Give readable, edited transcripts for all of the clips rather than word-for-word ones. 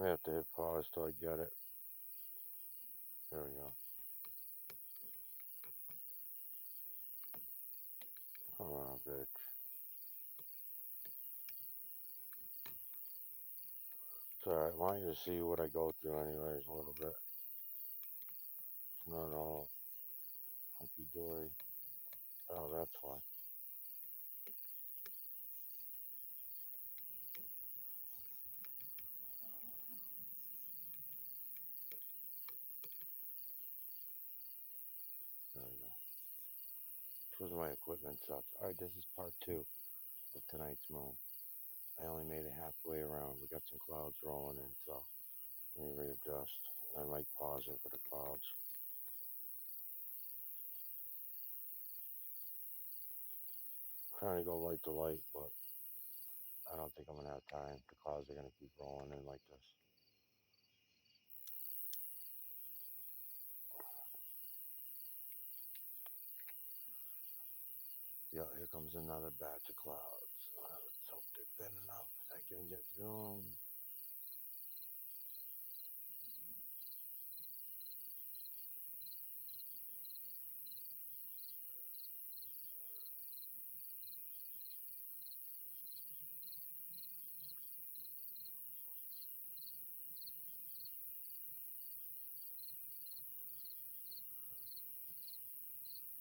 I have to hit pause till I get it. There we go. Come on, bitch. It's alright. I want you to see what I go through anyways a little bit. It's not all hunky-dory. Oh, that's why. There we go. Because my equipment sucks. Alright, this is part 2 of tonight's moon. I only made it halfway around. We got some clouds rolling in, so let me readjust. I might pause it for the clouds. I'm trying to go light to light, but I don't think I'm going to have time. The clouds are going to keep rolling in like this. Yeah, here comes another batch of clouds. Let's hope they're thin enough that I can get through them.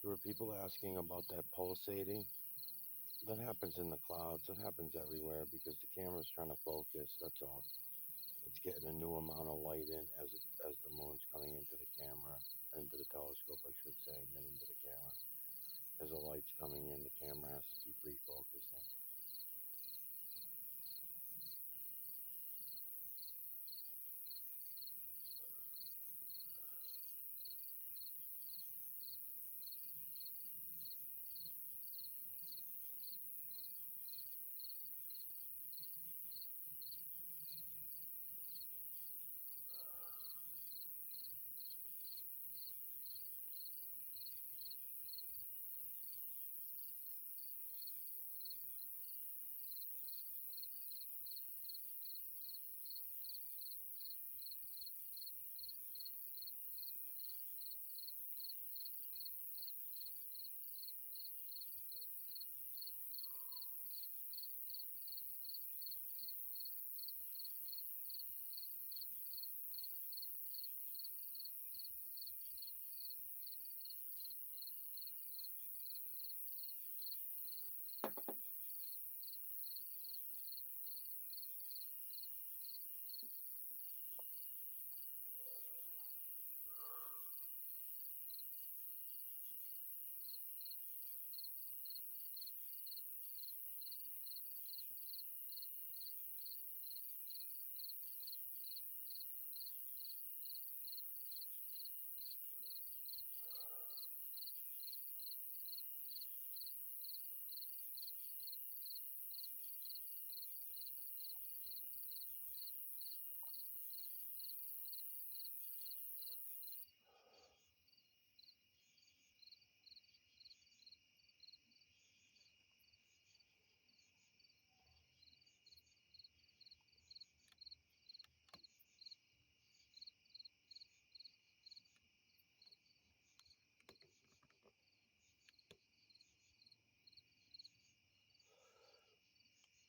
There were people asking about that pulsating. That happens in the clouds. That happens everywhere because the camera's trying to focus. That's all. It's getting a new amount of light in as the moon's coming into the camera, into the telescope, I should say, and then into the camera. As the light's coming in, the camera has to keep refocusing.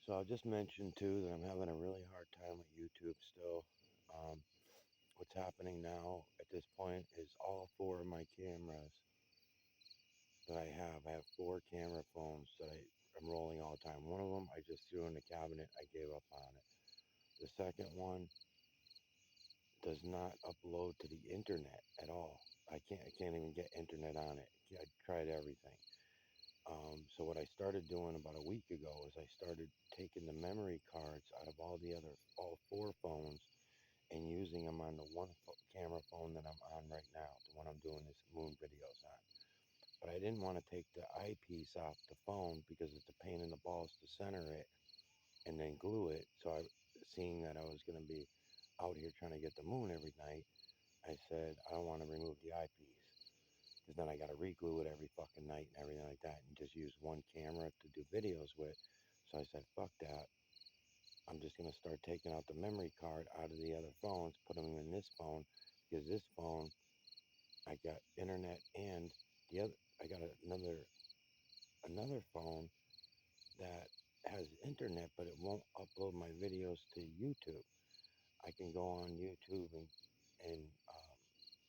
So I'll just mention too that I'm having a really hard time with YouTube still. Um, what's happening now at this point is all 4 of my cameras that I have 4 camera phones that I'm rolling all the time. One of them I just threw in the cabinet. I gave up on it. The second one does not upload to the internet at all. I can't even get internet on it. I tried everything. So what I started doing about a week ago is I started taking the memory cards out of all 4 phones and using them on the one camera phone that I'm on right now, the one I'm doing this moon videos on. But I didn't want to take the eyepiece off the phone because it's a pain in the balls to center it and then glue it. So seeing that I was going to be out here trying to get the moon every night, I said I don't want to remove the eyepiece because then I got to re-glue it every fucking night and everything like that, and just use one camera to do videos with. So I said, fuck that. I'm just going to start taking out the memory card out of the other phones, put them in this phone, because this phone, I got internet, and the other, I got another phone that has internet, but it won't upload my videos to YouTube. I can go on YouTube and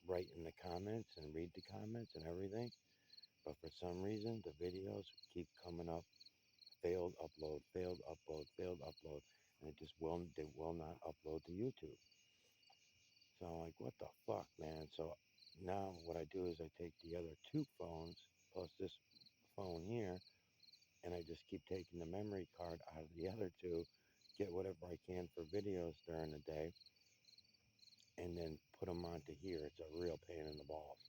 write in the comments and read the comments and everything, but for some reason the videos keep coming up, failed upload, failed upload, failed upload, and they will not upload to YouTube. So I'm like, what the fuck, man? So now what I do is I take the other two phones plus this phone here, and I just keep taking the memory card out of the other two, get whatever I can for videos during the day, and then put them onto here. It's a real pain in the balls.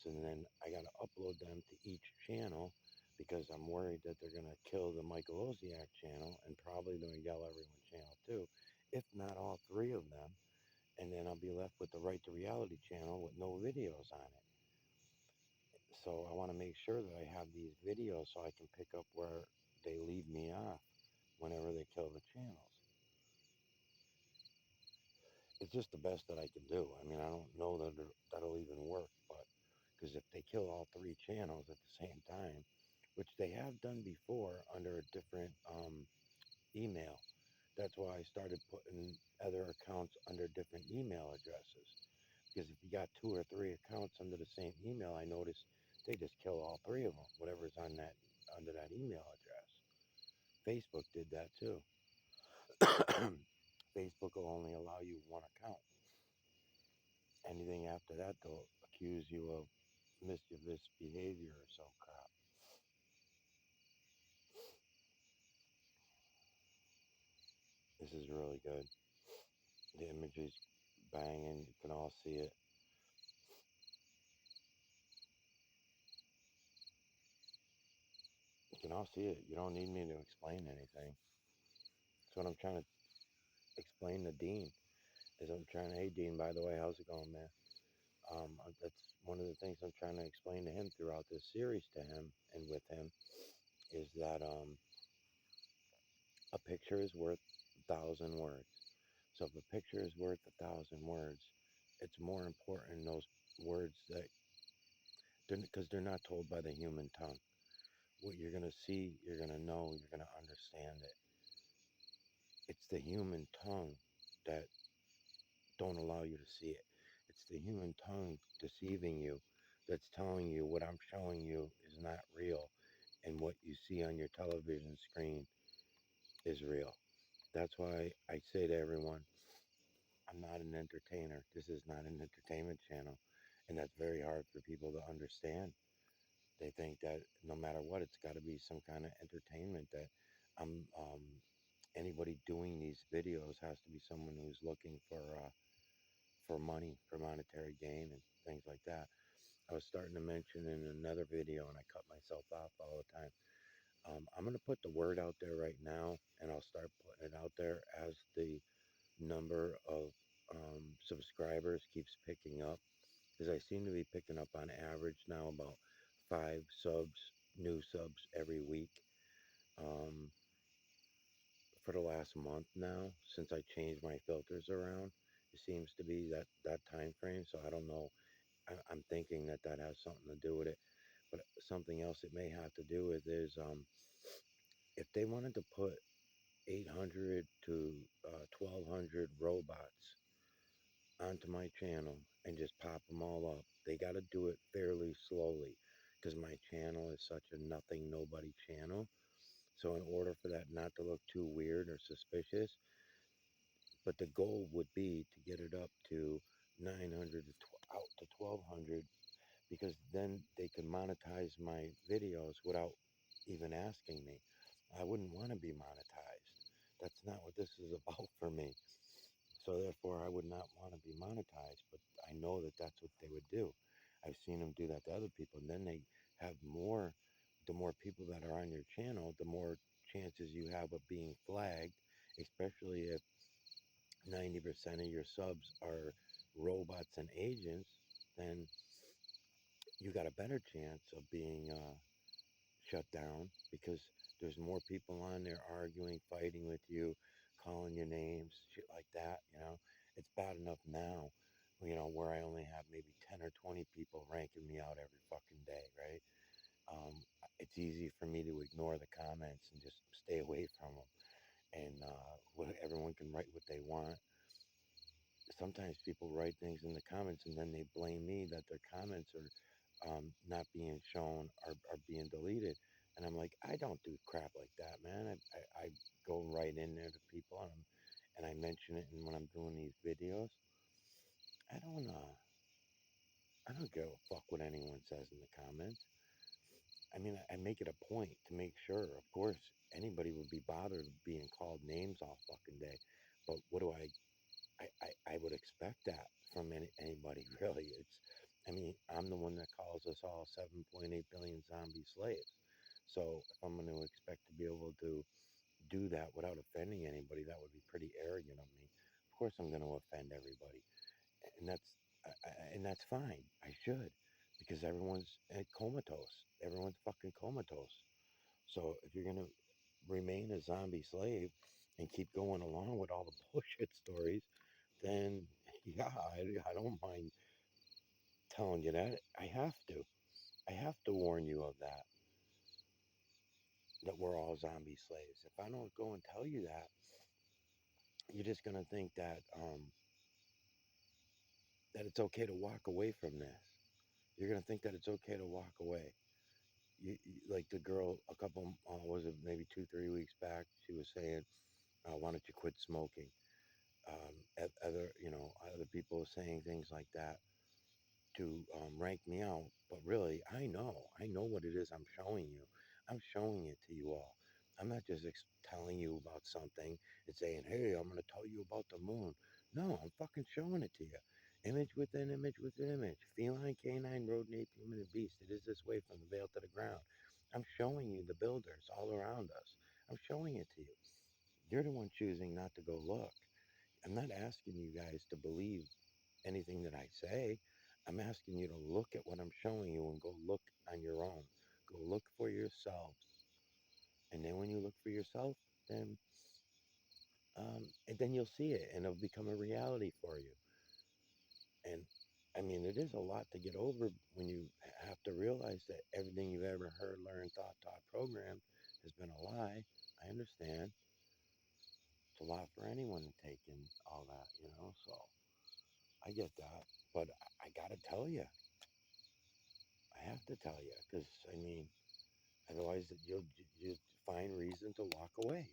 So then I got to upload them to each channel because I'm worried that they're going to kill the Michael Oziak channel and probably the Miguel Everyone channel too, if not all three of them. And then I'll be left with the Right to Reality channel with no videos on it. So I want to make sure that I have these videos so I can pick up where they leave me off whenever they kill the channels. It's just the best that I can do. I mean, I don't know that that'll even work, but because if they kill all three channels at the same time, which they have done before under a different email, that's why I started putting other accounts under different email addresses. Because if you got two or three accounts under the same email, I noticed they just kill all three of them, whatever's on that under that email address. Facebook did that too. Facebook will only allow you one account. Anything after that, they'll accuse you of mischievous behavior or some crap. This is really good. The image is banging. You can all see it. You can all see it. You don't need me to explain anything. That's what I'm trying to explain to Dean. Is I'm trying to, hey Dean, by the way, how's it going, man? That's one of the things I'm trying to explain to him throughout this series to him and with him is that a picture is worth 1,000 words. So if a picture is worth 1,000 words, it's more important those words that because they're not told by the human tongue. What you're gonna see, you're gonna know, you're gonna understand it. It's the human tongue that don't allow you to see it. It's the human tongue deceiving you, that's telling you what I'm showing you is not real, and what you see on your television screen is real. That's why I say to everyone, I'm not an entertainer. This is not an entertainment channel. And that's very hard for people to understand. They think that no matter what, it's got to be some kind of entertainment, that I'm, anybody doing these videos has to be someone who's looking for money, for monetary gain and things like that. I was starting to mention in another video, and I cut myself off all the time. I'm going to put the word out there right now, and I'll start putting it out there as the number of subscribers keeps picking up, because I seem to be picking up on average now about 5 subs, new subs every week, um, for the last month now since I changed my filters around. It seems to be that time frame, so I don't know. I'm thinking that that has something to do with it, but something else it may have to do with is if they wanted to put 800 to 1,200 robots onto my channel and just pop them all up. They got to do it fairly slowly because my channel is such a nothing nobody channel. So in order for that not to look too weird or suspicious, but the goal would be to get it up to 900 out to 1,200, because then they can monetize my videos without even asking me. I wouldn't want to be monetized. That's not what this is about for me. So therefore, I would not want to be monetized, but I know that that's what they would do. I've seen them do that to other people, and then they have more. The more people that are on your channel, the more chances you have of being flagged, especially if 90% of your subs are robots and agents. Then you got a better chance of being shut down, because there's more people on there arguing, fighting with you, calling you names, shit like that, you know. It's bad enough now, you know, where I only have maybe 10 or 20 people ranking me out every fucking day, right? It's easy for me to ignore the comments and just stay away from them. And everyone can write what they want. Sometimes people write things in the comments and then they blame me that their comments are not being shown or being deleted. And I'm like, I don't do crap like that, man. I go right in there to people and I mention it. And when I'm doing these videos, I don't uh, I don't give a fuck what anyone says in the comments. I mean, I make it a point to make sure. Of course, anybody would be bothered being called names all fucking day. But what do I would expect that from anybody, really. I mean, I'm the one that calls us all 7.8 billion zombie slaves. So if I'm going to expect to be able to do that without offending anybody, that would be pretty arrogant of me. Of course, I'm going to offend everybody, and that's fine. I should, because everyone's comatose. Everyone's fucking comatose. So if you're going to remain a zombie slave and keep going along with all the bullshit stories, then yeah, I don't mind telling you that. I have to. I have to warn you of that, that we're all zombie slaves. If I don't go and tell you that, you're just going to think that it's okay to walk away from this. You're going to think that it's okay to walk away. Like the girl, a couple, was it maybe 2, 3 weeks back? She was saying, "Why don't you quit smoking?" Other people saying things like that to rank me out. But really, I know what it is I'm showing you. I'm showing it to you all. I'm not just telling you about something and saying, hey, I'm going to tell you about the moon. No, I'm fucking showing it to you. Image within image within image. Feline, canine, rodent, ape, human, and beast. It is this way from the veil to the ground. I'm showing you the builders all around us. I'm showing it to you. You're the one choosing not to go look. I'm not asking you guys to believe anything that I say. I'm asking you to look at what I'm showing you and go look on your own. Go look for yourselves. And then when you look for yourself, then and then you'll see it and it'll become a reality for you. And I mean, it is a lot to get over when you have to realize that everything you've ever heard, learned, thought, taught, programmed has been a lie. I understand. It's a lot for anyone to take in all that, you know, so I get that. But I gotta tell you, I have to tell you, because I mean, otherwise you find reason to walk away.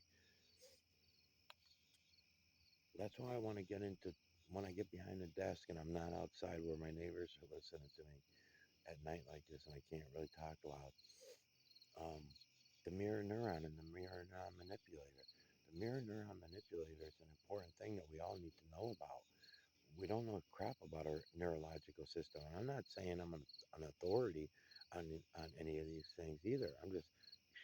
That's why I want to get into when I get behind the desk and I'm not outside where my neighbors are listening to me at night like this and I can't really talk loud. Um, the mirror neuron and the mirror neuron manipulator. The mirror neuron manipulator is an important thing that we all need to know about. We don't know crap about our neurological system. And I'm not saying I'm an authority on any of these things either. I'm just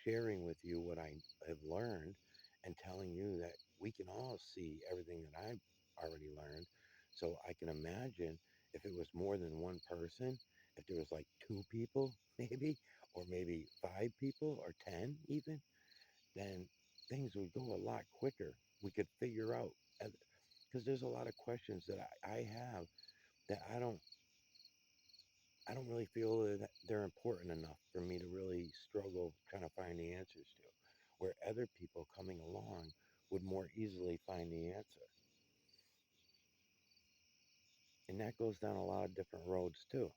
sharing with you what I have learned and telling you that we can all see everything that I've already learned. So I can imagine if it was more than one person, if there was like two people, maybe, or maybe five people, or 10 even, then things would go a lot quicker. We could figure out, because there's a lot of questions that I have that I don't really feel that they're important enough for me to really struggle trying to find the answers to, where other people coming along would more easily find the answer. And that goes down a lot of different roads too.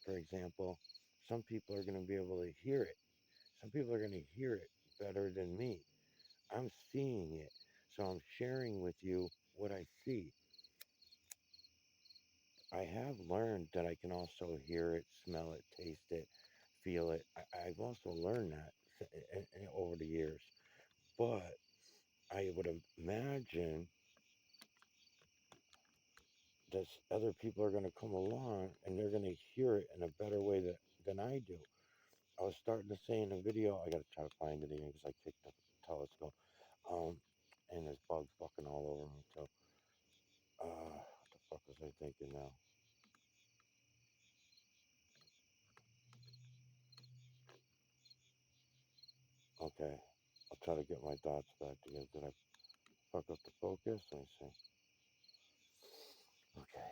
For example, some people are going to be able to hear it. Some people are going to hear it better than me. I'm seeing it. So I'm sharing with you what I see. I have learned that I can also hear it, smell it, taste it, feel it. I've also learned that over the years. But I would imagine that other people are going to come along and they're going to hear it in a better way than I do. I was starting to say in the video, I got to try to find it again because I kicked the telescope. And there's bugs fucking all over me too. What the fuck was I thinking now? Okay, I'll try to get my thoughts back together. Fuck up the focus. Let me see. Okay.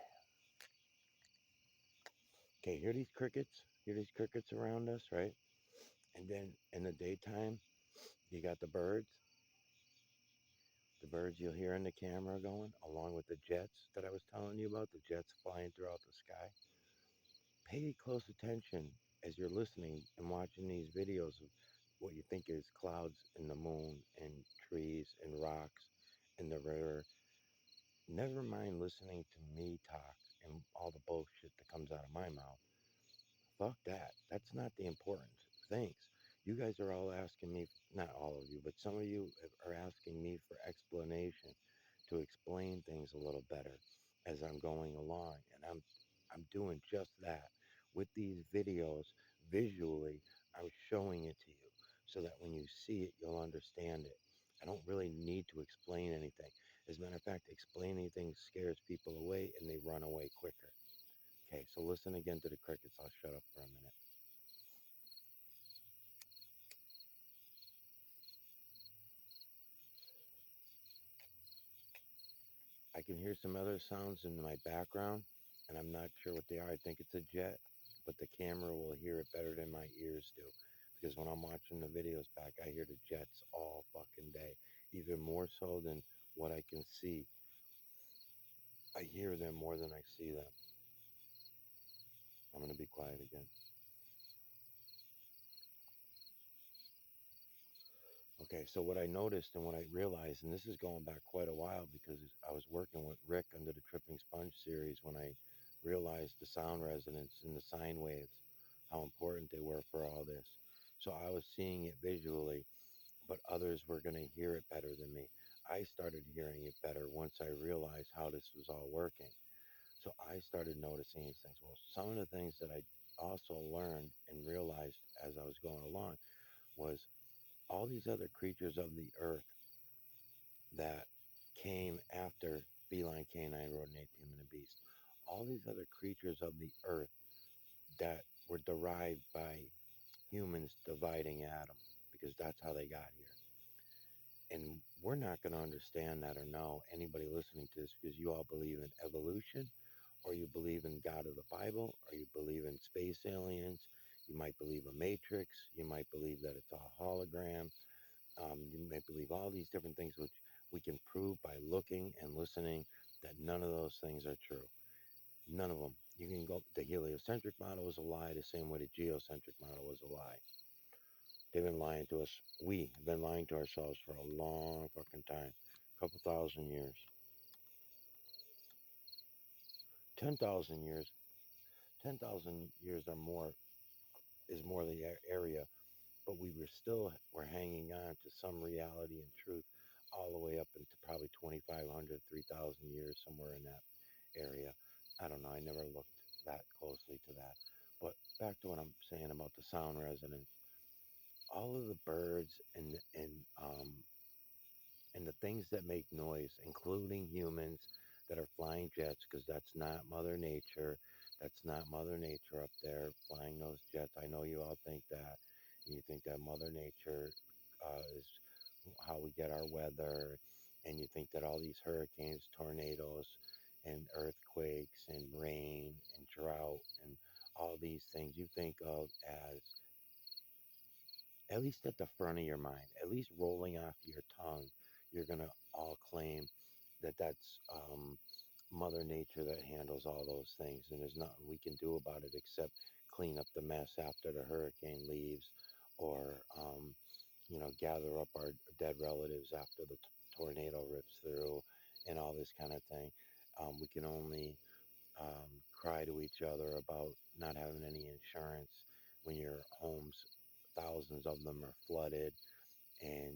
Okay, hear these crickets? Hear these crickets around us, right? And then in the daytime, you got the birds. The birds you'll hear in the camera going, along with the jets that I was telling you about, the jets flying throughout the sky. Pay close attention as you're listening and watching these videos of what you think is clouds and the moon and trees and rocks and the river. Never mind listening to me talk and all the bullshit that comes out of my mouth. Fuck that. That's not the important things. You guys are all asking me, not all of you, but some of you are asking me for explanation to explain things a little better as I'm going along. And I'm doing just that. With these videos, visually, I'm showing it to you so that when you see it, you'll understand it. I don't really need to explain anything. As a matter of fact, explaining things scares people away and they run away quicker. Okay, so listen again to the crickets. I'll shut up for a minute. I can hear some other sounds in my background, and I'm not sure what they are. I think it's a jet, but the camera will hear it better than my ears do. Because when I'm watching the videos back, I hear the jets all fucking day, even more so than what I can see. I hear them more than I see them. I'm going to be quiet again. Okay, so what I noticed and what I realized, and this is going back quite a while because I was working with Rick under the Tripping Sponge series when I realized the sound resonance and the sine waves, how important they were for all this. So I was seeing it visually, but others were going to hear it better than me. I started hearing it better once I realized how this was all working. So I started noticing these things. Well, some of the things that I also learned and realized as I was going along was all these other creatures of the earth that came after feline, canine, rodent, ape, human, and beast. All these other creatures of the earth that were derived by humans dividing Adam, because that's how they got here. And we're not going to understand that or know anybody listening to this because you all believe in evolution, or you believe in God of the Bible, or you believe in space aliens. You might believe a matrix. You might believe that it's a hologram. You may believe all these different things, which we can prove by looking and listening that none of those things are true. None of them. You can go, the heliocentric model was a lie, the same way the geocentric model was a lie. They've been lying to us. We have been lying to ourselves for a long fucking time. A couple thousand years. 10,000 years. 10,000 years or more is more the area, but we're hanging on to some reality and truth all the way up into probably 2,500, 3,000 years, somewhere in that area. I don't know. I never looked that closely to that. But back to what I'm saying about the sound resonance. All of the birds and the things that make noise, including humans that are flying jets, because that's not Mother Nature. That's not Mother Nature up there flying those jets. I know you all think that. And you think that Mother Nature is how we get our weather. And you think that all these hurricanes, tornadoes, and earthquakes, and rain, and drought, and all these things you think of as, at least at the front of your mind, at least rolling off your tongue, you're going to all claim that that's Mother Nature that handles all those things. And there's nothing we can do about it except clean up the mess after the hurricane leaves or, gather up our dead relatives after the tornado rips through and all this kind of thing. We can only cry to each other about not having any insurance when your homes, thousands of them, are flooded, and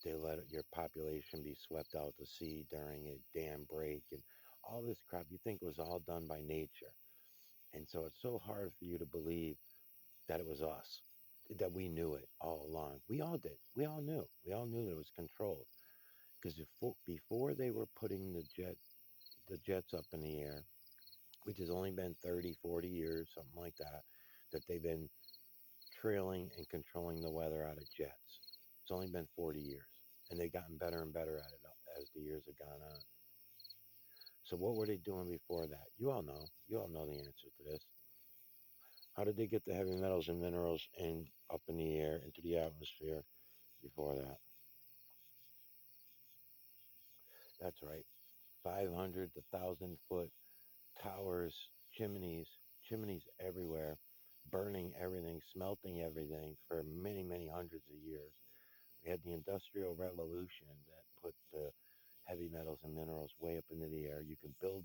they let your population be swept out to sea during a dam break, and all this crap you think was all done by nature. And so it's so hard for you to believe that it was us, that we knew it all along. We all did. We all knew. We all knew that it was controlled. Because before they were putting the jets up in the air, which has only been 30, 40 years, something like that, that they've been trailing and controlling the weather out of jets. It's only been 40 years. and they've gotten better and better at it as the years have gone on. So what were they doing before that? You all know. You all know the answer to this. How did they get the heavy metals and minerals in up in the air into the atmosphere before that? That's right. 500 to 1,000 foot towers, chimneys, chimneys everywhere, burning everything, smelting everything for many, many hundreds of years. We had the Industrial Revolution that put the heavy metals and minerals way up into the air. You can build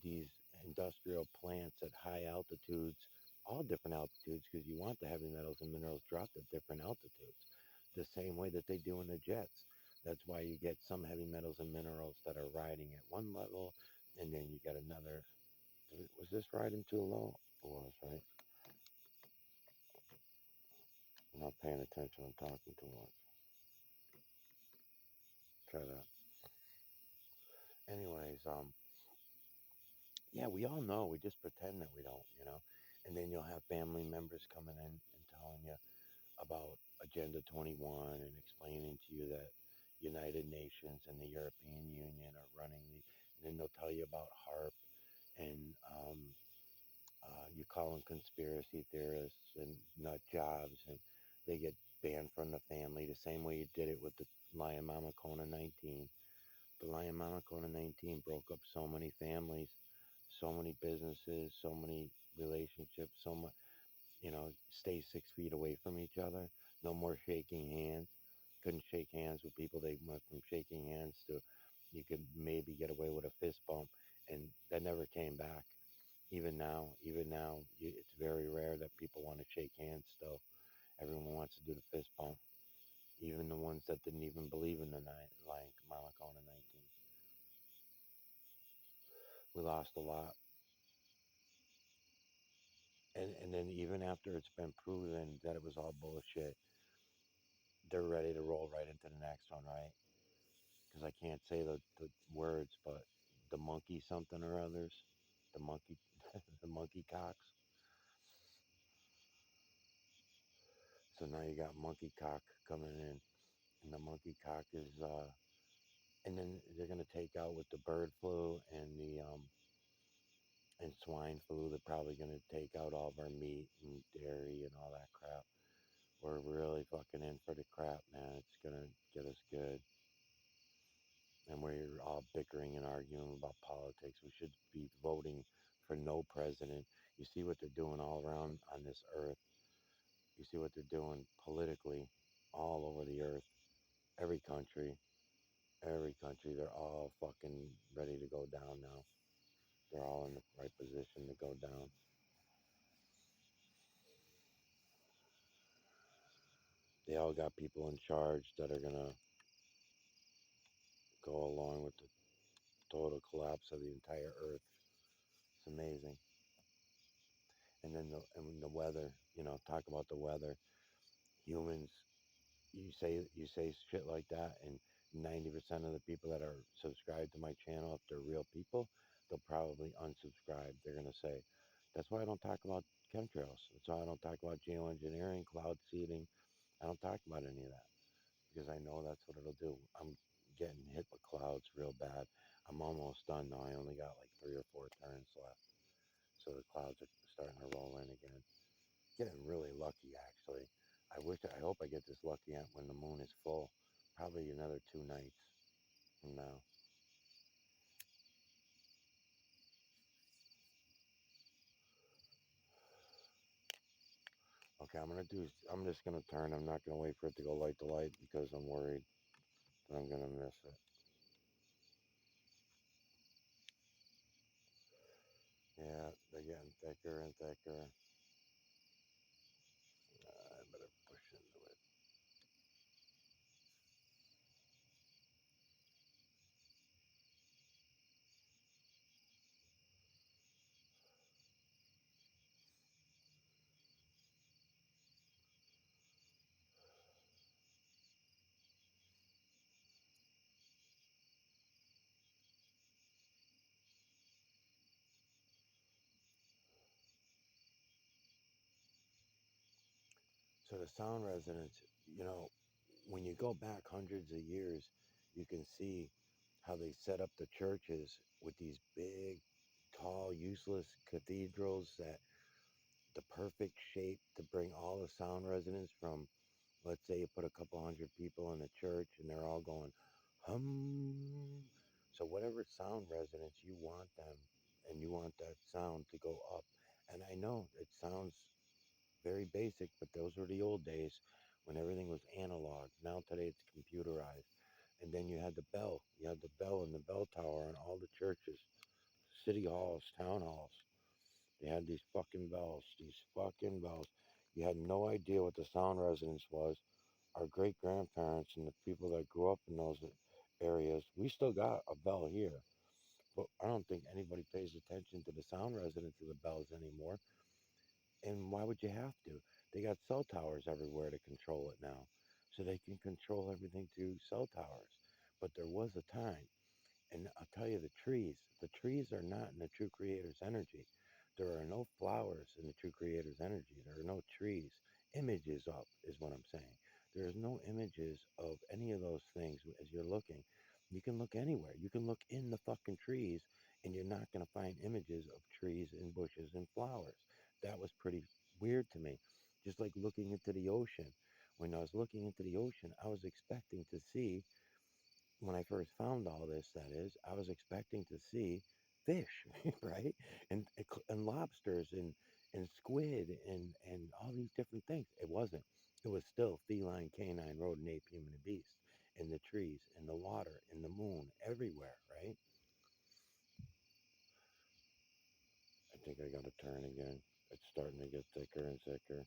these industrial plants at high altitudes, all different altitudes, because you want the heavy metals and minerals dropped at different altitudes, the same way that they do in the jets. That's why you get some heavy metals and minerals that are riding at one level, and then you got another. Was this riding too low? It was, right? I'm not paying attention. I'm talking too much. Try that. Anyways, yeah, we all know. We just pretend that we don't. And then you'll have family members coming in and telling you about Agenda 21 and explaining to you that United Nations and the European Union are running and then they'll tell you about HARP and you call them conspiracy theorists and nut jobs and they get banned from the family the same way you did it with the Lion Mama Kona 19. The Lion Mama Kona 19 broke up so many families, so many businesses, so many relationships, so much, stay 6 feet away from each other, no more shaking hands. Couldn't shake hands with people. They went from shaking hands to you could maybe get away with a fist bump, and that never came back. Even now, it's very rare that people want to shake hands still. Everyone wants to do the fist bump, even the ones that didn't even believe in the Lion Mama Kona 19. We lost a lot. And then even after it's been proven that it was all bullshit, they're ready to roll right into the next one, right? Because I can't say the words, but the monkey something or others, the monkey, the monkey cocks. So now you got monkey cock coming in, and the monkey cock is, and then they're gonna take out with the bird flu and the and swine flu. They're probably gonna take out all of our meat and dairy and all that crap. We're really fucking in for the crap, man. It's gonna get us good. And we're all bickering and arguing about politics. We should be voting for no president. You see what they're doing all around on this earth. You see what they're doing politically all over the earth. Every country, every country, they're all fucking ready to go down now. They're all in the right position to go down. They all got people in charge that are gonna go along with the total collapse of the entire earth. It's amazing. And the weather, talk about the weather. Humans, you say shit like that, and 90% of the people that are subscribed to my channel, if they're real people, they'll probably unsubscribe. They're gonna say, "That's why I don't talk about chemtrails. That's why I don't talk about geoengineering, cloud seeding. I don't talk about any of that because I know that's what it'll do. I'm getting hit with clouds real bad. I'm almost done now. I only got like 3 or 4 turns left, so the clouds are starting to roll in again. Getting really lucky, actually. I hope I get this lucky when the moon is full. Probably another 2 nights from now. Okay, I'm just gonna turn. I'm not gonna wait for it to go light to light because I'm worried that I'm gonna miss it. Yeah, they're getting thicker and thicker. I better push into it. So the sound resonance, you know, when you go back hundreds of years, you can see how they set up the churches with these big, tall, useless cathedrals that the perfect shape to bring all the sound resonance from, let's say you put a couple hundred people in a church and they're all going hum. So whatever sound resonance you want them, and you want that sound to go up. And I know it sounds very basic, but those were the old days when everything was analog. Now today it's computerized. And then you had the bell. You had the bell and the bell tower in all the churches, city halls, town halls. They had these fucking bells, these fucking bells. You had no idea what the sound resonance was. Our great grandparents and the people that grew up in those areas, we still got a bell here. But I don't think anybody pays attention to the sound resonance of the bells anymore. And why would you have to? They got cell towers everywhere to control it now. So they can control everything through cell towers. But there was a time, and I'll tell you, the trees are not in the true creator's energy. There are no flowers in the true creator's energy. There are no trees. Images up is what I'm saying. There's no images of any of those things as you're looking. You can look anywhere. You can look in the fucking trees and you're not going to find images of trees and bushes and flowers. That was pretty weird to me. Just like looking into the ocean. When I was looking into the ocean, I was expecting to see, when I first found all this, that is, I was expecting to see fish, right? And lobsters and squid and all these different things. It wasn't. It was still feline, canine, rodent, ape, human, and beast in the trees, in the water, in the moon, everywhere, right? I think I got to turn again. It's starting to get thicker and thicker.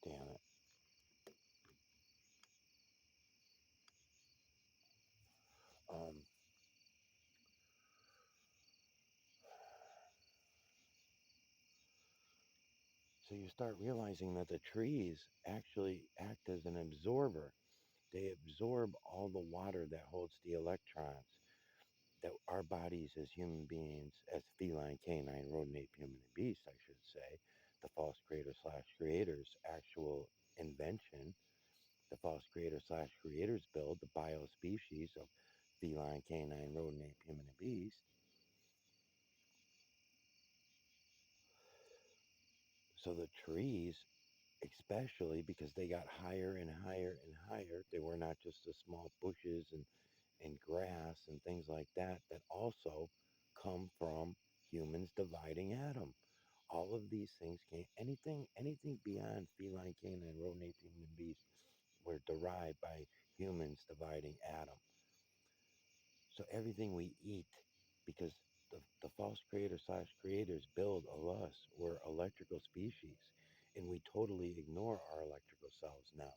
Damn it. Um, so you start realizing that the trees actually act as an absorber. They absorb all the water that holds the electrons that our bodies as human beings, as feline, canine, rodent, ape, human, and beast, I should say, the false creator slash creator's actual invention, the false creator slash creator's build, the biospecies of feline, canine, rodent, ape, human, and beast. So the trees, especially because they got higher and higher and higher, they were not just the small bushes and grass and things like that that also come from humans dividing Adam. All of these things came, anything beyond feline, canine, rodent, ape, human, beast were derived by humans dividing Adam. So everything we eat, because the false creator slash creators build of us, we're electrical species, and we totally ignore our electrical selves now,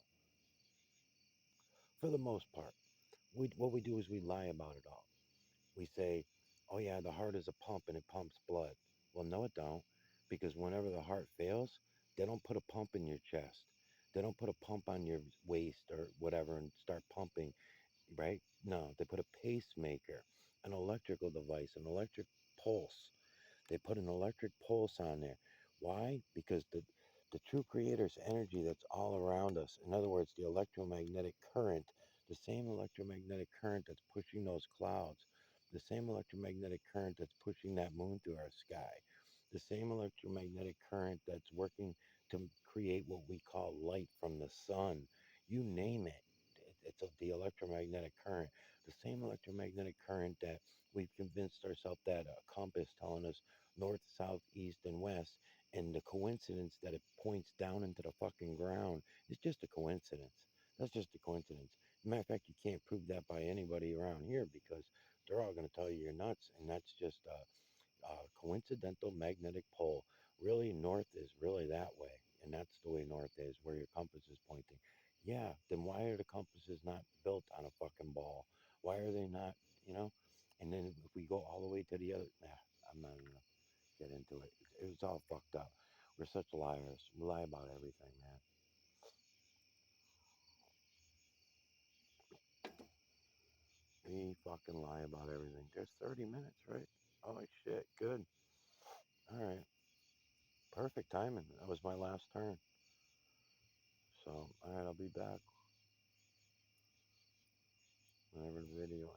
for the most part. What we do is we lie about it all. We say, oh yeah, the heart is a pump and it pumps blood. Well, no, it don't, because whenever the heart fails, they don't put a pump in your chest. They don't put a pump on your waist or whatever and start pumping, right? No, they put a pacemaker, an electrical device, an electric pulse. They put an electric pulse on there. Why? Because the true creator's energy that's all around us, in other words, the electromagnetic current, the same electromagnetic current that's pushing those clouds, the same electromagnetic current that's pushing that moon through our sky, the same electromagnetic current that's working to create what we call light from the sun. You name it. It's the electromagnetic current. The same electromagnetic current that we've convinced ourselves that a compass telling us north, south, east, and west, and the coincidence that it points down into the fucking ground is just a coincidence. That's just a coincidence. Matter of fact, you can't prove that by anybody around here because they're all going to tell you you're nuts, and that's just coincidental magnetic pole. Really, north is really that way, and that's the way north is, where your compass is pointing. Yeah, then why are the compasses not built on a fucking ball? Why are they not, you know? And then if we go all the way to the other, nah, I'm not gonna get into it. It was all fucked up. We're such liars. We lie about everything, man. We fucking lie about everything. There's 30 minutes, right? Oh shit, good. All right, perfect timing. time, and that was my last turn. So, alright, I'll be back whenever the video ends.